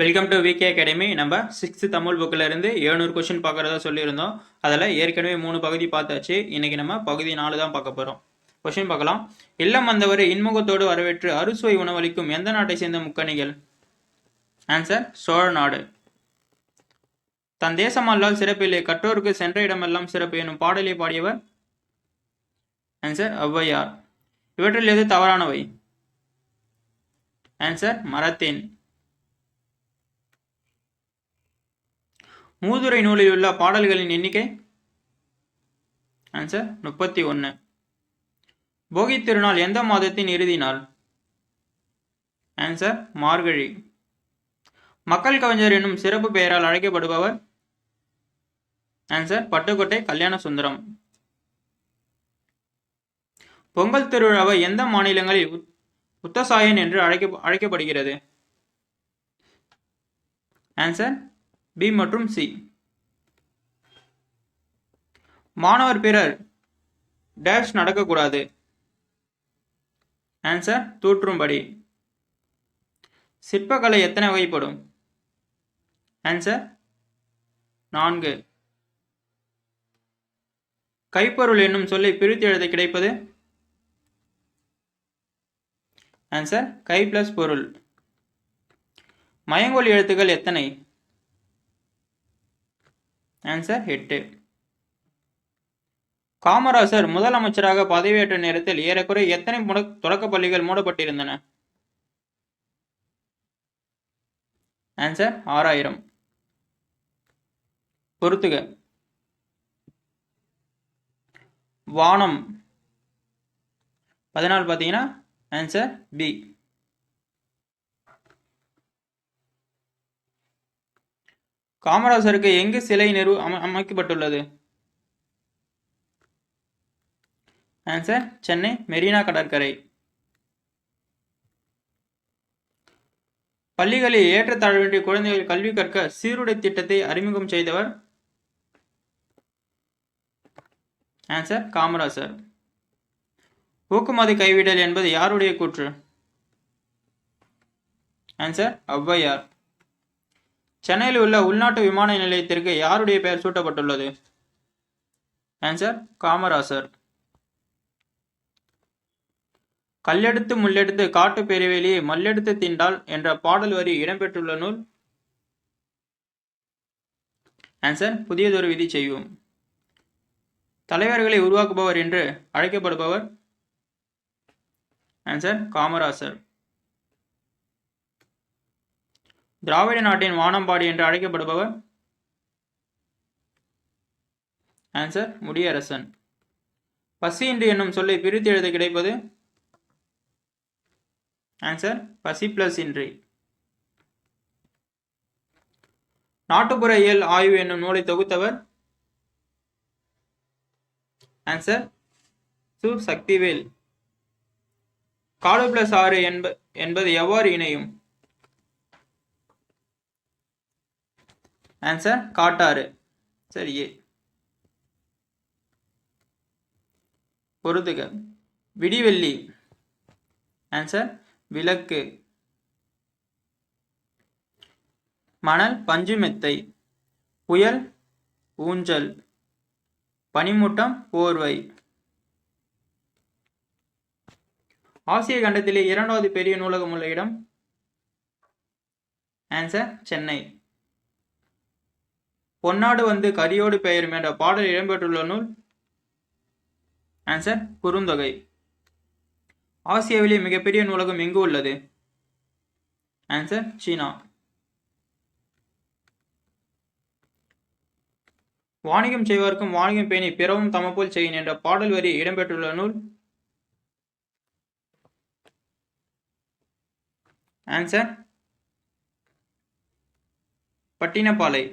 Welcome to VK academy. நம்ம 6th Tamil புக்கில் இருந்து 700 கொஸ்டின் பார்க்குறதா சொல்லியிருந்தோம். அதில் ஏற்கனவே 3 பகுதி பார்த்தாச்சு. இன்னைக்கு நம்ம பகுதி 4 தான் பார்க்க போகிறோம். கொஸ்டின் பார்க்கலாம். இல்லம் வந்தவரை இன்முகத்தோடு வரவேற்று அறுசுவை உணவளிக்கும் எந்த நாட்டை சேர்ந்த முக்கணிகள்? ஆன்சர் சோழ நாடு. தன் தேசமல்லால் சிறப்பில்லை, கற்றோருக்கு சென்ற இடமெல்லாம் சிறப்பு எனும் பாடலை பாடியவர்? ஆன்சர் ஔவையார். இவற்றில் எது தவறானவை? ஆன்சர் மரத்தேன். மூதுரை நூலில் உள்ள பாடல்களின் எண்ணிக்கை? ஆன்சர் 31. போகி திருநாள் எந்த மாதத்தின் இறுதி நாள்? ஆன்சர் மார்கழி. மக்கள் கவிஞர் என்னும் சிறப்பு பெயரால் அழைக்கப்படுபவர்? ஆன்சர் பட்டுக்கோட்டை கல்யாண சுந்தரம். பொங்கல் திருவிழாவை எந்த மாநிலங்களில் உத்தசாயன் என்று அழைக்கப்படுகிறது? ஆன்சர் பி மற்றும் சி. மாணவர் பிறர் டேஷ் நடக்கக்கூடாது. ஆன்சர் தூற்றும்படி. சிற்பக்கலை எத்தனை வகைப்படும்? ஆன்சர் 4. கைப்பொருள் என்னும் சொல்லை பிரித்து எழுத கிடைப்பது? ஆன்சர் கை பிளஸ் பொருள். மயங்கொலி எழுத்துக்கள் எத்தனை? ஆன்சர் 8. காமராசர் முதலமைச்சராக பதவியேற்ற நேரத்தில் ஏறக்குறை எத்தனை தொடக்க பள்ளிகள் மூடப்பட்டிருந்தன? ஆன்சர் 6000. பொறுத்துக. வானம் 14 பார்த்தீங்கன்னா ஆன்சர் பி. காமராசருக்கு எங்கு சிலை அமைக்கப்பட்டுள்ளது? ஆன்சர் சென்னை மெரினா கடற்கரை. பள்ளிகளில் ஏற்றத்தாழ்வின்றி குழந்தைகள் கல்வி கற்க சீருடை திட்டத்தை அறிமுகம் செய்தவர்? ஆன்சர் காமராசர். ஊக்குமதி கைவிடல் என்பது யாருடைய கூற்று? ஆன்சர் ஔவையார். சென்னையில் உள்ள உள்நாட்டு விமான நிலையத்திற்கு யாருடைய பெயர் சூட்டப்பட்டுள்ளது? ஆன்சர் காமராசர். கல்லெடுத்து முள்ளெடுத்து காட்டு பெருவெளியை மல்லெடுத்து திண்டால் என்ற பாடல் வரி இடம்பெற்றுள்ள நூல்? ஆன்சர் புதியதொரு விதி செய்வோம். தலைவர்களை உருவாக்குபவர் என்று அழைக்கப்படுபவர்? ஆன்சர் காமராசர். திராவிட நாட்டின் வானம்பாடி என்று அழைக்கப்படுபவர்? ஆன்சர் முடியரசன். பசியின்றி என்னும் சொல்லை பிரித்து எழுத கிடைப்பது? ஆன்சர் பசி பிளஸ் இன்றி. நாட்டுப்புற இயல் ஆய்வு என்னும் நூலை தொகுத்தவர்? ஆன்சர் சு சக்திவேல். காடு பிளஸ் 6 என்பது எவ்வாறு இணையும்? ஆன்சர் காட்டாறு. சரியே. பொறுத்துக. விடிவெள்ளி. ஆன்சர் விளக்கு. மணல் பஞ்சு மெத்தை. புயல் ஊஞ்சல். பனிமூட்டம் போர்வை. ஆசிய கண்டத்திலே 2வது பெரிய நூலகம் உள்ள இடம்? ஆன்சர் சென்னை. பொன்னாடு வந்து கரியோடு பெயரும் என்ற பாடல் இடம்பெற்றுள்ள நூல்? ஆன்சர் குறுந்தொகை. ஆசியாவிலே மிகப்பெரிய நூலகம் எங்கு உள்ளது? ஆன்சர் சீனா. வாணிகம் செய்வார்க்கும் வாணிகம் பேணி பிறவும் தமப்போல் செய்யின் என்ற பாடல் வரி இடம்பெற்றுள்ள நூல்? ஆன்சர் பட்டினப்பாலை.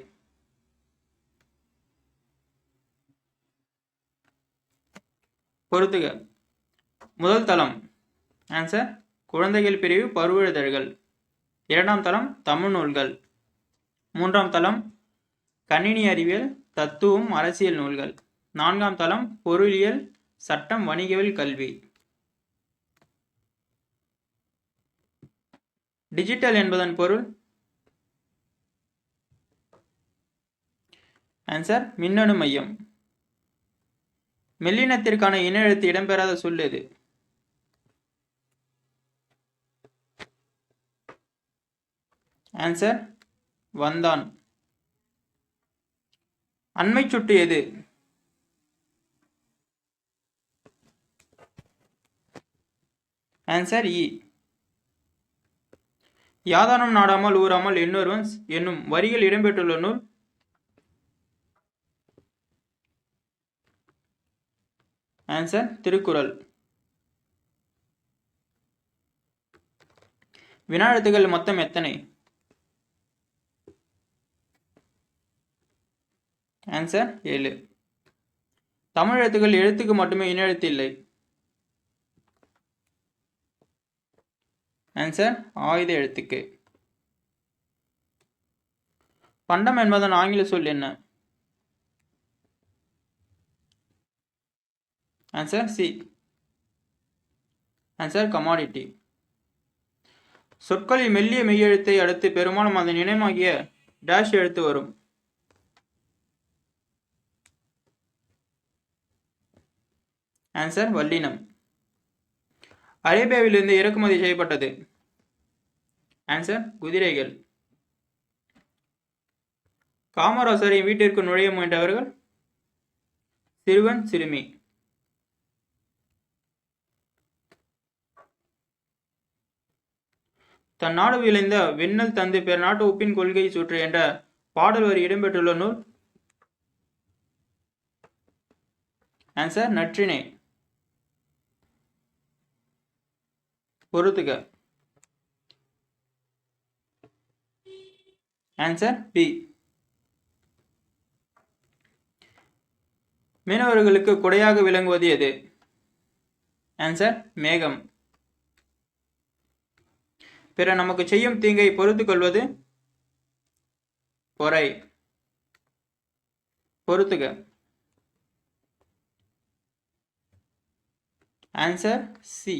பொறுத்துக. முதல் தளம்? ஆன்சர் குழந்தைகள் பிரிவு பருவெழுதல்கள். 2ஆம் தளம் தமிழ் நூல்கள். 3ஆம் தளம் கணினி அறிவியல் தத்துவம் அரசியல் நூல்கள். 4ஆம் தளம் பொருளியல் சட்டம் வணிகவியல் கல்வி. டிஜிட்டல் என்பதன் பொருள்? ஆன்சர் மின்னணு மையம். மெல்லினத்திற்கான இன எழுத்து இடம்பெறாத சொல் எது? ஆன்சர் வந்தான். அண்மை சுட்டு எது? ஆன்சர் இ. யாதானும் நாடாமல் ஊராமல் இன்னொருவன் என்னும் வரிகள் இடம்பெற்றுள்ள நூல்? ஆன்சர் திருக்குறள். வினா எழுத்துக்கள் மொத்தம் எத்தனை? ஆன்சர் 7. தமிழ் எழுத்துக்கள் எழுத்துக்கு மட்டுமே இன எழுத்து இல்லை. ஆன்சர் ஆயுத எழுத்துக்கு. பண்டம் என்பதன் ஆங்கில சொல் என்ன? Answer C. Answer commodity. சொற்களில் மெல்லிய மெய்யெழுத்தை அடுத்து பெரும்பாலும் அதன் இனமாகிய டேஷ் எழுத்து வரும். ஆன்சர் வல்லினம். அரேபியாவிலிருந்து இறக்குமதி செய்யப்பட்டது. ஆன்சர் குதிரைகள். காமராசரை வீட்டிற்கு நுழைய முயன்றவர்கள்? சிறுவன் சிறுமி. தன் நாடு விளைந்த வெண்ணல் தந்து பிற நாட்டு உப்பின் கொள்கை சுற்று என்ற பாடல் வரி இடம்பெற்றுள்ள நூல்? ஆன்சர் நற்றிணை. பொறுத்துக. Answer B. மீனவர்களுக்கு கொடையாக விளங்குவது எது? ஆன்சர் மேகம். பிற நமக்கு செய்யும் தீங்கை பொறுத்துக் கொள்வது? பொறை. பொறுத்துக. Answer C.